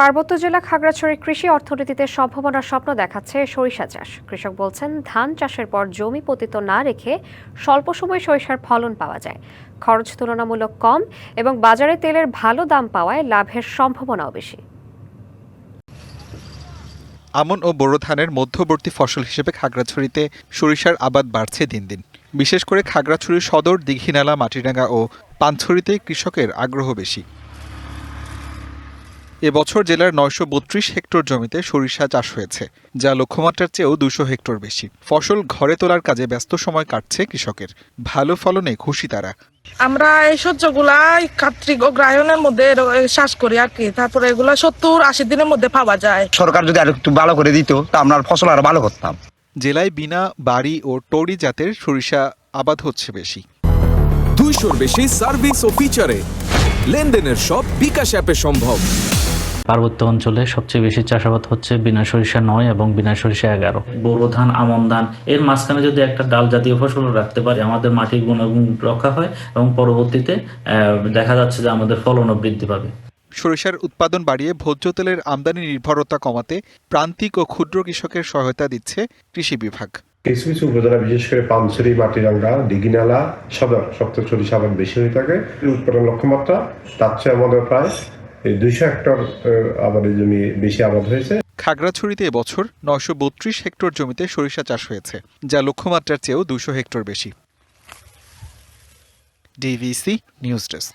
পার্বত্য জেলা খাগড়াছড়ির কৃষি অর্থনীতিতে সম্ভাবনার স্বপ্ন দেখাচ্ছে সরিষা চাষ। কৃষক বলছেন, ধান চাষের পর জমি পতিত না রেখে স্বল্প সময়ে সরিষার ফলন পাওয়া যায়। খরচ তুলনামূলক কম এবং বাজারে তেলের ভালো দাম পাওয়ায় লাভের সম্ভাবনাও বেশি। আমন ও বোরো ধানের মধ্যবর্তী ফসল হিসেবে খাগড়াছড়িতে সরিষার আবাদ বাড়ছে দিন দিন। বিশেষ করে খাগড়াছড়ির সদর, দীঘিনালা, মাটিরাঙ্গা ও পানছড়িতে কৃষকের আগ্রহ বেশি। এবছর জেলার ৯৩২ হেক্টর জমিতে সরিষা চাষ হয়েছে, যা লক্ষ্যমাত্রার চেয়েও ২০০ হেক্টর বেশি। ফসল ঘরে তোলার কাজে ব্যস্ত সময় কাটছে কৃষকের। ভালো ফলনে খুশি তারা। আমরা এই শস্যগুলা কার্তিক ও গ্রায়ণের মধ্যে চাষ করি আর কি। তারপরে এগুলা ৭০-৮০ দিনের মধ্যে পাওয়া যায়। সরকার যদি আর একটু ভালো করে দিত তা আমরা ফসল আরো ভালো করতাম। জেলায় বিনা, বাড়ি ও টরি জাতের সরিষা আবাদ হচ্ছে বেশি। ২০০-র বেশি সার্ভিস ও ফিচারে লেনদেনের সব বিকাশ অ্যাপে সম্ভব। পার্বত্য অঞ্চলে সবচেয়ে বেশি চাষাবাদ হচ্ছে বিনা সরিষা ৯ এবং বিনা সরিষা ১১। বোরো ধান, আমন ধান এর মাঝখানে যদি একটা ডাল জাতীয় ফসল রাখতে পারি, আমাদের মাটির গুণাগুণ রক্ষা হয় এবং পরবর্তীতে দেখা যাচ্ছে যে আমাদের ফলনও বৃদ্ধি পাবে। সরিষার উৎপাদন বাড়িয়ে ভোজ্য তেলের আমদানি নির্ভরতা কমাতে প্রান্তিক ও ক্ষুদ্র কৃষকের সহায়তা দিচ্ছে কৃষি বিভাগ। কিছু কিছু উপজেলা, বিশেষ করে পানছড়ি, মাটিরাঙ্গা, দীঘিনালা, সদর সপ্তম সরিষা আবাদ বেশি হয়ে থাকে। উৎপাদন লক্ষ্যমাত্রা তার চেয়ে আমাদের প্রায় ২০০ হেক্টর আবাদের জমি বেশি আবাদ হয়েছে। খাগড়াছড়িতে এবছর ৯৩২ হেক্টর জমিতে সরিষা চাষ হয়েছে, যা লক্ষ্যমাত্রার চেয়েও ২০০ হেক্টর বেশি। DVC news desk.